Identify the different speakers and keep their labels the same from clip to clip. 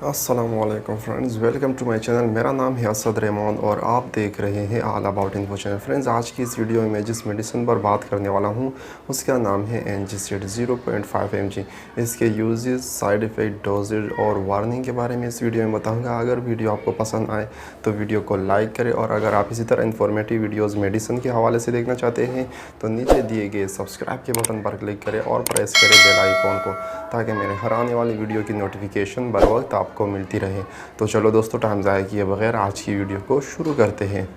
Speaker 1: अस्सलामुअलैकुम friends, welcome to my channel. मेरा नाम है असद रहमान और आप देख रहे हैं all about info channel. Friends, आज की इस वीडियो में जिस मेडिसिन पर बात करने वाला हूं उसका नाम है एनजीसीड 0.5 mg। इसके यूजेस, साइड इफ़ेक्ट, डोजेज और वार्निंग के बारे में इस वीडियो में बताऊंगा। अगर वीडियो आपको पसंद आए तो वीडियो को लाइक करें, और अगर आप इसी तरह इन्फॉर्मेटिव वीडियोज़ मेडिसिन के हवाले से देखना चाहते हैं तो नीचे दिए गए सब्सक्राइब के बटन पर क्लिक करें और प्रेस करें बेल आइकॉन को, ताकि मेरे हर आने वाली वीडियो की नोटिफिकेशन बर वक्त आपको मिलती रहे। तो चलो दोस्तों, टाइम ज़ाया किए बगैर आज की वीडियो को शुरू करते हैं।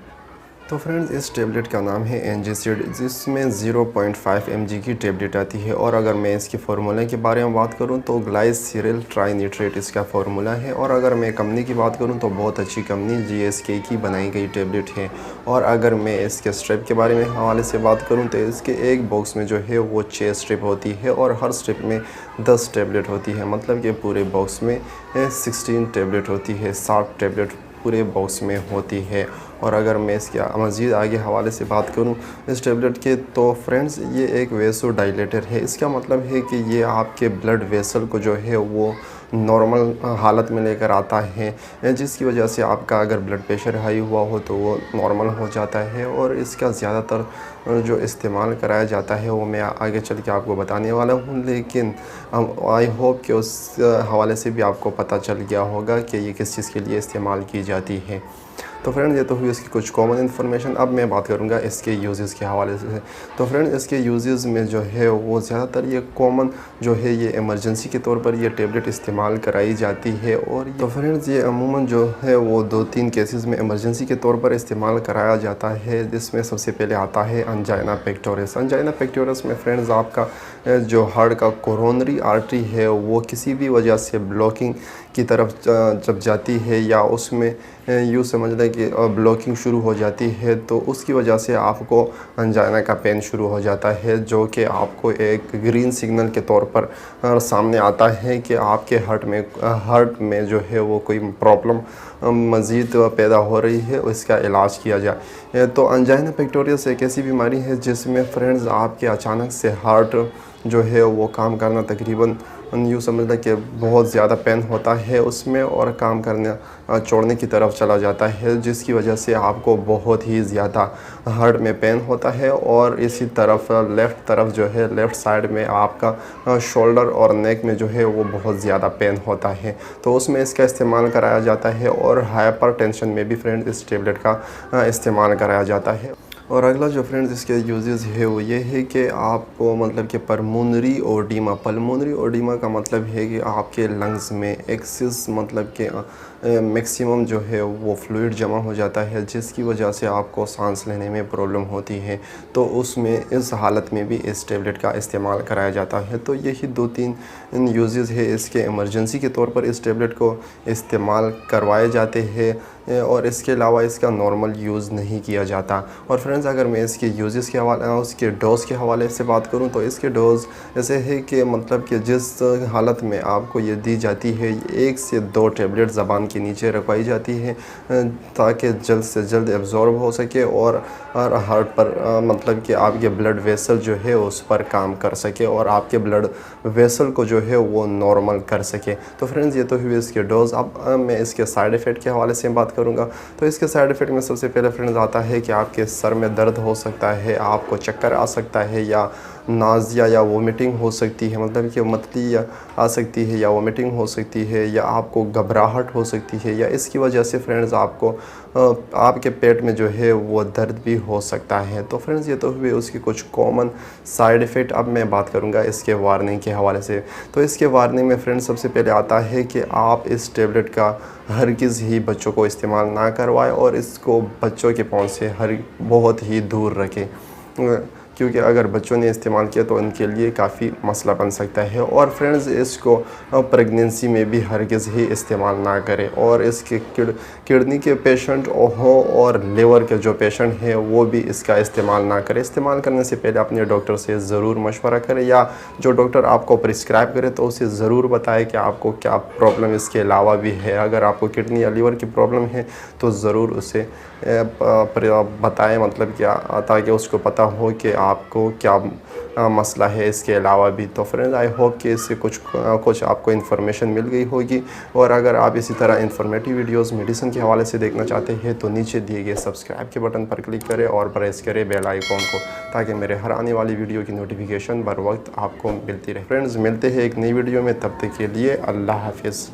Speaker 1: तो फ्रेंड्स, इस टेबलेट का नाम है एनजीसीड, जिसमें 0.5 mg की टेबलेट आती है। और अगर मैं इसके फार्मूले के बारे में बात करूं तो ग्लाइसिरिल ट्राइनिट्रेट इसका फार्मूला है। और अगर मैं कंपनी की बात करूं तो बहुत अच्छी कंपनी GSK की बनाई गई टेबलेट है। और अगर मैं इसके स्ट्रिप के बारे में हवाले से बात करूं तो इसके एक बॉक्स में जो है वो 6 स्ट्रिप होती है और हर स्ट्रिप में 10 टेबलेट होती है। मतलब कि पूरे बॉक्स में 16 टेबलेट होती है, 60 टेबलेट पूरे बॉक्स में होती है। और अगर मैं इसके मज़ीद आगे हवाले से बात करूं इस टेबलेट के, तो फ्रेंड्स ये एक वेसो डायलेटर है। इसका मतलब है कि ये आपके ब्लड वेसल को जो है वो नॉर्मल हालत में लेकर आता है, जिसकी वजह से आपका अगर ब्लड प्रेशर हाई हुआ हो तो वो नॉर्मल हो जाता है। और इसका ज़्यादातर जो इस्तेमाल कराया जाता है वो मैं आगे चल के आपको बताने वाला हूँ, लेकिन आई होप कि उस हवाले से भी आपको पता चल गया होगा कि ये किस चीज़ के लिए इस्तेमाल की जाती है। तो फ्रेंड्स, ये तो हुई इसकी कुछ कॉमन इन्फॉर्मेशन। अब मैं बात करूंगा इसके यूजेस के हवाले से। तो फ्रेंड्स, इसके यूजेस में जो है वो ज़्यादातर ये कॉमन जो है ये इमरजेंसी के तौर पर ये टेबलेट इस्तेमाल कराई जाती है। और तो फ्रेंड्स, ये अमूमन जो है वो 2-3 केसेस में इमरजेंसी के तौर पर इस्तेमाल कराया जाता है, जिसमें सबसे पहले आता है अंजाइना पेक्टोरिस। अंजाइना पेक्टोरिस में फ्रेंड्स आपका जो हार्ट का कोरोनरी आर्टरी है वो किसी भी वजह से ब्लॉकिंग की तरफ जब जाती है, या उसमें यूँ समझ लें कि ब्लॉकिंग शुरू हो जाती है, तो उसकी वजह से आपको अंजाइना का पेन शुरू हो जाता है, जो कि आपको एक ग्रीन सिग्नल के तौर पर सामने आता है कि आपके हार्ट में जो है वो कोई प्रॉब्लम मज़ीद पैदा हो रही है, इसका इलाज किया जाए। तो अंजाइना पेक्टोरियस एक ऐसी बीमारी है जिसमें फ्रेंड्स आपके अचानक से हार्ट जो है वो काम करना तकरीबन यूँ समझ लें कि बहुत ज़्यादा पेन होता है उसमें, और काम करना छोड़ने की तरफ चला जाता है, जिसकी वजह से आपको बहुत ही ज़्यादा हार्ट में पेन होता है। और इसी तरफ लेफ़्ट तरफ जो है, लेफ़्ट साइड में आपका शोल्डर और नेक में जो है वो बहुत ज़्यादा पेन होता है, तो उसमें इसका इस्तेमाल कराया जाता है। और हाइपरटेंशन में भी फ्रेंड्स इस टेबलेट का इस्तेमाल कराया जाता है। और अगला जो फ्रेंड्स इसके यूजेस है वो ये है कि आपको मतलब कि पल्मोनरी ओडिमा का मतलब है कि आपके लंग्स में एक्सेस मतलब कि मैक्सिमम जो है वो फ्लूइड जमा हो जाता है, जिसकी वजह से आपको सांस लेने में प्रॉब्लम होती है। तो उसमें इस हालत में भी इस टेबलेट का इस्तेमाल कराया जाता है। तो यही 2-3 यूजेस है इसके। इमरजेंसी के तौर पर इस टेबलेट को इस्तेमाल करवाए जाते हैं, और इसके अलावा इसका नॉर्मल यूज़ नहीं किया जाता। और फ्रेंड्स, अगर मैं इसके यूजेस के हवाले उसके डोज़ के हवाले से बात करूं तो इसके डोज़ ऐसे है कि मतलब कि जिस हालत में आपको ये दी जाती है, 1 से 2 टेबलेट ज़बान के नीचे रखवाई जाती है, ताकि जल्द से जल्द एब्जॉर्ब हो सके और हार्ट पर मतलब कि आपके ब्लड वेसल जो है उस पर काम कर सके, और आपके ब्लड वेसल को जो है वो नॉर्मल कर सके। तो फ्रेंड्स, ये तो हुए इसके डोज़। अब मैं इसके साइड इफ़ेक्ट के हवाले से बात करूंगा। तो इसके साइड इफ़ेक्ट में सबसे पहले फ्रेंड्स आता है कि आपके सर में दर्द हो सकता है, आपको चक्कर आ सकता है, या नाज़िया या वोमिटिंग हो सकती है, मतलब कि मतली या आ सकती है, या वोमिटिंग हो सकती है, या आपको घबराहट हो सकती है, या इसकी वजह से फ्रेंड्स आपको आपके पेट में जो है वो दर्द भी हो सकता है। तो फ्रेंड्स, ये तो हुए उसकी कुछ कॉमन साइड इफ़ेक्ट। अब मैं बात करूंगा इसके वार्निंग के हवाले से। तो इसके वार्निंग में फ्रेंड्स सबसे पहले आता है कि आप इस टेबलेट का हरगिज़ ही बच्चों को इस्तेमाल ना करवाएं, और इसको बच्चों के पहुंच से बहुत ही दूर रखें, क्योंकि अगर बच्चों ने इस्तेमाल किया तो उनके लिए काफ़ी मसला बन सकता है। और फ्रेंड्स, इसको प्रेगनेंसी में भी हरगिज़ ही इस्तेमाल ना करें। और इसके किडनी के पेशेंट हो और लिवर के जो पेशेंट हैं वो भी इसका इस्तेमाल ना करें। इस्तेमाल करने से पहले अपने डॉक्टर से ज़रूर मशवरा करें, या जो डॉक्टर आपको प्रिस्क्राइब करे तो उसे ज़रूर बताएं कि आपको क्या प्रॉब्लम इसके अलावा भी है। अगर आपको किडनी या लीवर की प्रॉब्लम है तो ज़रूर उसे बताएं, मतलब क्या, ताकि उसको पता हो कि आपको क्या मसला है इसके अलावा भी। तो फ्रेंड्स आई होप कि इससे कुछ आपको इन्फॉर्मेशन मिल गई होगी। और अगर आप इसी तरह इन्फॉर्मेटिव वीडियोस मेडिसिन के हवाले से देखना चाहते हैं तो नीचे दिए गए सब्सक्राइब के बटन पर क्लिक करें और प्रेस करें बेल आइकॉन को, ताकि मेरे हर आने वाली वीडियो की नोटिफिकेशन बर वक्त आपको मिलती रहे। फ्रेंड्स मिलते हैं एक नई वीडियो में, तब तक के लिए अल्लाह हाफिज़।